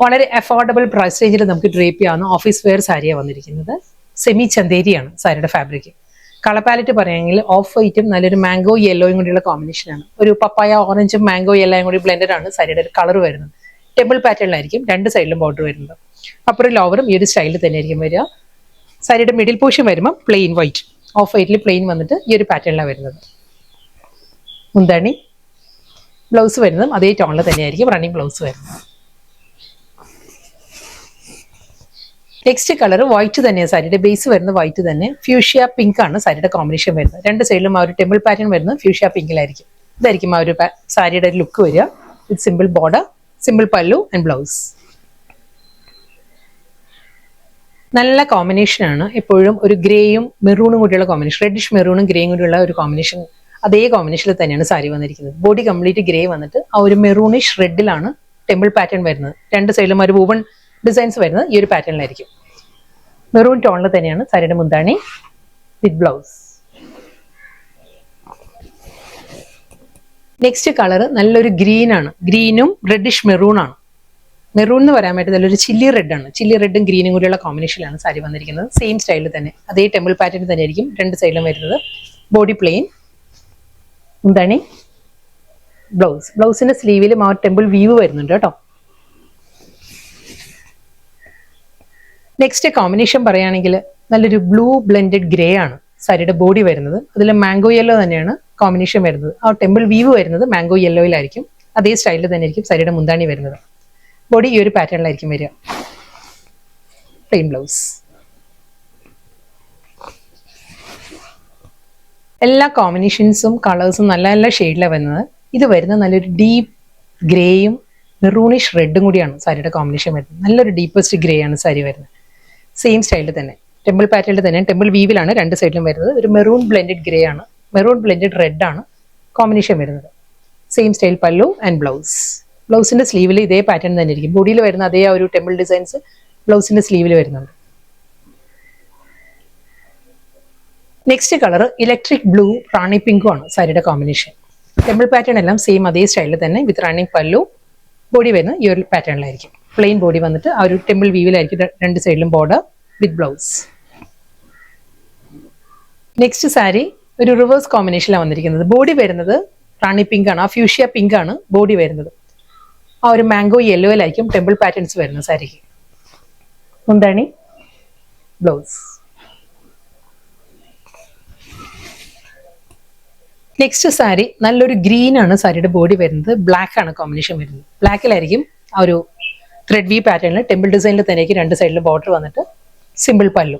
വളരെ affordable price റേഞ്ചിൽ നമുക്ക് ഡ്രേപ്പ് ചെയ്യാവുന്ന ഓഫീസ് വെയർ സാരിയാണ് വന്നിരിക്കുന്നത്. സെമി ചന്തേരിയാണ് സാരിയുടെ ഫാബ്രിക്. കളർ പാലറ്റ് പറയുകയാണെങ്കിൽ ഓഫ് വൈറ്റും നല്ലൊരു മാംഗോ യെല്ലോയും കൂടിയുള്ള കോമ്പിനേഷനാണ്. ഒരു പപ്പായ ഓറഞ്ചും മാംഗോ യെല്ലോയും കൂടി ബ്ലെൻഡഡ് ആണ് സാരിയുടെ ഒരു കളർ വരുന്നത്. ടെമ്പിൾ പാറ്റേണിലായിരിക്കും രണ്ട് സൈഡിലും ബോർഡർ വരുന്നത്. അപ്പുറം ലോവറും ഈ ഒരു സ്റ്റൈലിൽ തന്നെയായിരിക്കും വരിക. സാരിയുടെ മിഡിൽ പോർഷൻ വരുമ്പോൾ പ്ലെയിൻ വൈറ്റ്, ഓഫ് വൈറ്റിൽ പ്ലെയിൻ വന്നിട്ട് ഈ ഒരു പാറ്റേണിലാണ് വരുന്നത്. മുന്താണി, ബ്ലൗസ് വരുന്നതും അതേ ടോണിൽ തന്നെയായിരിക്കും റണ്ണിങ് ബ്ലൗസ് വരുന്നത്. നെക്സ്റ്റ് കളർ വൈറ്റ് തന്നെയാണ്. സാരിയുടെ ബേസ് വരുന്നത് വൈറ്റ് തന്നെ. ഫ്യൂഷ്യ പിങ്ക് ആണ് സാരിയുടെ കോമ്പിനേഷൻ വരുന്നത്. രണ്ട് സൈഡിലും ആ ഒരു ടെമ്പിൾ പാറ്റേൺ വരുന്നത് ഫ്യൂഷ്യ പിങ്കിലായിരിക്കും. ഇതായിരിക്കും ആ ഒരു സാരിയുടെ ലുക്ക് വരിക. വിത്ത് സിമ്പിൾ ബോർഡർ, സിമ്പിൾ പല്ലു ആൻഡ് ബ്ലൗസ്. നല്ല കോമ്പിനേഷനാണ്. എപ്പോഴും ഒരു ഗ്രേയും മെറൂണും കൂടിയുള്ള കോമ്പിനേഷൻ, റെഡിഷ് മെറൂണും ഗ്രേയും കൂടിയുള്ള ഒരു കോമ്പിനേഷൻ. അതേ കോമ്പിനേഷനിൽ തന്നെയാണ് സാരി വന്നിരിക്കുന്നത്. ബോഡി കംപ്ലീറ്റ് ഗ്രേ വന്നിട്ട് ആ ഒരു മെറൂണിഷ് റെഡിലാണ് ടെമ്പിൾ പാറ്റേൺ വരുന്നത്. രണ്ട് സൈഡിലും ഒരു വൂവൺ ഡിസൈൻസ് വരുന്നത് ഈ ഒരു പാറ്റേണിലായിരിക്കും. മെറൂൺ ടോണിൽ തന്നെയാണ് സാരിയുടെ മുന്താണി വിത്ത് ബ്ലൗസ്. നെക്സ്റ്റ് കളർ നല്ലൊരു ഗ്രീൻ ആണ്. ഗ്രീനും റെഡിഷ് മെറൂൺ ആണ്. മെറൂൺ എന്ന് പറയാൻ പറ്റും നല്ലൊരു ചില്ലി റെഡ് ആണ്. ചില്ലി റെഡും ഗ്രീനും കൂടിയുള്ള കോമ്പിനേഷനിലാണ് സാരി വന്നിരിക്കുന്നത്. സെയിം സ്റ്റൈലിൽ തന്നെ അതേ ടെമ്പിൾ പാറ്റേൺ തന്നെയായിരിക്കും രണ്ട് സൈഡിലും വരുന്നത്. ബോഡി പ്ലെയിൻ, മുന്താണി, ബ്ലൗസ്. ബ്ലൗസിന്റെ സ്ലീവിലും ആ ടെമ്പിൾ വീവ് വരുന്നുണ്ട് കേട്ടോ. നെക്സ്റ്റ് കോമ്പിനേഷൻ പറയുകയാണെങ്കിൽ നല്ലൊരു ബ്ലൂ ബ്ലെൻഡഡ് ഗ്രേ ആണ് സാരിയുടെ ബോഡി വരുന്നത്. അതിൽ മാംഗോ യെല്ലോ തന്നെയാണ് കോമ്പിനേഷൻ വരുന്നത്. ആ ടെമ്പിൾ വീവ് വരുന്നത് മാംഗോ യെല്ലോയിലായിരിക്കും. അതേ സ്റ്റൈലിൽ തന്നെ ആയിരിക്കും സാരിയുടെ മുന്താണി വരുന്നത്. ബോഡി ഈ ഒരു പാറ്റേണിലായിരിക്കും വരിക. Plain blouse. എല്ലാ കോമ്പിനേഷൻസും കളേഴ്സും നല്ല നല്ല ഷെയ്ഡിലാണ് വരുന്നത്. ഇത് വരുന്നത് നല്ലൊരു ഡീപ്പ് ഗ്രേയും മെറൂണിഷ് റെഡും കൂടിയാണ് സാരിയുടെ കോമ്പിനേഷൻ വരുന്നത്. നല്ലൊരു ഡീപ്പസ്റ്റ് ഗ്രേ ആണ് സാരി വരുന്നത്. സെയിം സ്റ്റൈലിൽ തന്നെ ടെമ്പിൾ പാറ്റേണിൽ തന്നെ ടെമ്പിൾ വീവിലാണ് രണ്ട് സൈഡിലും വരുന്നത്. ഒരു മെറൂൺ ബ്ലെൻഡഡ് ഗ്രേ ആണ്, മെറൂൺ ബ്ലെൻഡഡ് റെഡ് ആണ് കോമ്പിനേഷൻ വരുന്നത്. സെയിം സ്റ്റൈൽ പല്ലു ആൻഡ് ബ്ലൗസ്. ബ്ലൗസിന്റെ സ്ലീവിൽ ഇതേ പാറ്റേൺ തന്നെ ആയിരിക്കും. ബോഡിയിൽ വരുന്ന അതേ ആ ഒരു ടെമ്പിൾ ഡിസൈൻസ് ബ്ലൗസിന്റെ സ്ലീവിൽ വരുന്നുണ്ട്. നെക്സ്റ്റ് കളർ ഇലക്ട്രിക് ബ്ലൂ റാണി പിങ്കും ആണ് സാരിയുടെ കോമ്പിനേഷൻ. ടെമ്പിൾ പാറ്റേൺ എല്ലാം സെയിം അതേ സ്റ്റൈലിൽ തന്നെ വിത്ത് റണ്ണിങ് പല്ലു. ബോഡി വരുന്ന ഈ ഒരു പാറ്റേണിലായിരിക്കും. പ്ലെയിൻ ബോഡി വന്നിട്ട് ആ ഒരു ടെമ്പിൾ വീവിലായിരിക്കും രണ്ട് സൈഡിലും border with blouse. Next sari ഒരു റിവേഴ്സ് കോമ്പിനേഷനിലാണ് വന്നിരിക്കുന്നത്. ബോഡി വരുന്നത് റാണി പിങ്ക് ആണ്, ആ ഫ്യൂഷ്യ പിങ്ക് ആണ് ബോഡി വരുന്നത്. ആ ഒരു മാംഗോ യെല്ലോയിലായിരിക്കും ടെമ്പിൾ പാറ്റേൺസ് വരുന്നത് സാരിക്ക്. മുന്താണി, ബ്ലൗസ്. നെക്സ്റ്റ് സാരി നല്ലൊരു ഗ്രീൻ ആണ് സാരിയുടെ ബോഡി വരുന്നത്. ബ്ലാക്ക് ആണ് കോമ്പിനേഷൻ വരുന്നത്. ബ്ലാക്കിലായിരിക്കും ആ ഒരു ത്രെഡ് വി പാറ്റേണിൽ ടെമ്പിൾ ഡിസൈനിൽ തന്നെയായിരിക്കും രണ്ട് സൈഡിലും ബോർഡർ വന്നിട്ട് സിമ്പിൾ പല്ലു.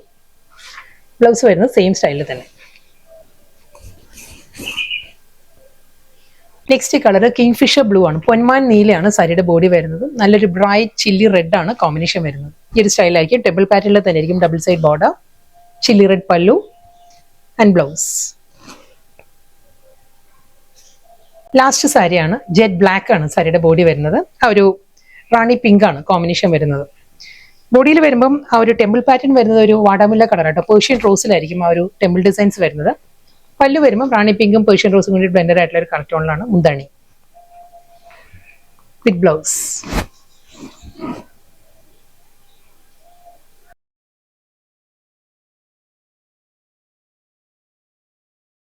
ബ്ലൗസ് വരുന്നത് സെയിം സ്റ്റൈലിൽ തന്നെ. Next colour kingfisher blue ആണ്. പൊന്മാൻ നീലയാണ് സാരിയുടെ ബോഡി വരുന്നത്. നല്ലൊരു ബ്രൈറ്റ് ചില്ലി റെഡ് ആണ് കോമ്പിനേഷൻ വരുന്നത്. ഈ ഒരു സ്റ്റൈലായിരിക്കും ടെമ്പിൾ പാറ്റേണിൽ തന്നെ ആയിരിക്കും double side border, chilli red pallu and blouse. Last സാരിയാണ് ജെറ്റ് ബ്ലാക്ക് ആണ് സാരിയുടെ ബോഡി വരുന്നത്. ആ ഒരു റാണി പിങ്ക് ആണ് കോമ്പിനേഷൻ വരുന്നത്. ബോഡിയിൽ വരുമ്പം ആ ഒരു ടെമ്പിൾ പാറ്റേൺ വരുന്നത് ഒരു വാടാമുല്ല കളർ ആട്ടോ. പേർഷ്യൻ റോസിലായിരിക്കും ആ ഒരു ടെമ്പിൾ ഡിസൈൻസ് വരുന്നത്. പല്ലു വരുമ്പോൾ റാണി പിങ്കും പേർഷ്യൻ റോസും കൂടി ബ്ലെൻഡഡ് ആയിട്ടുള്ള ഒരു കളർ ടോണിലാണ് മുന്താണി വിത്ത് ബ്ലൗസ്.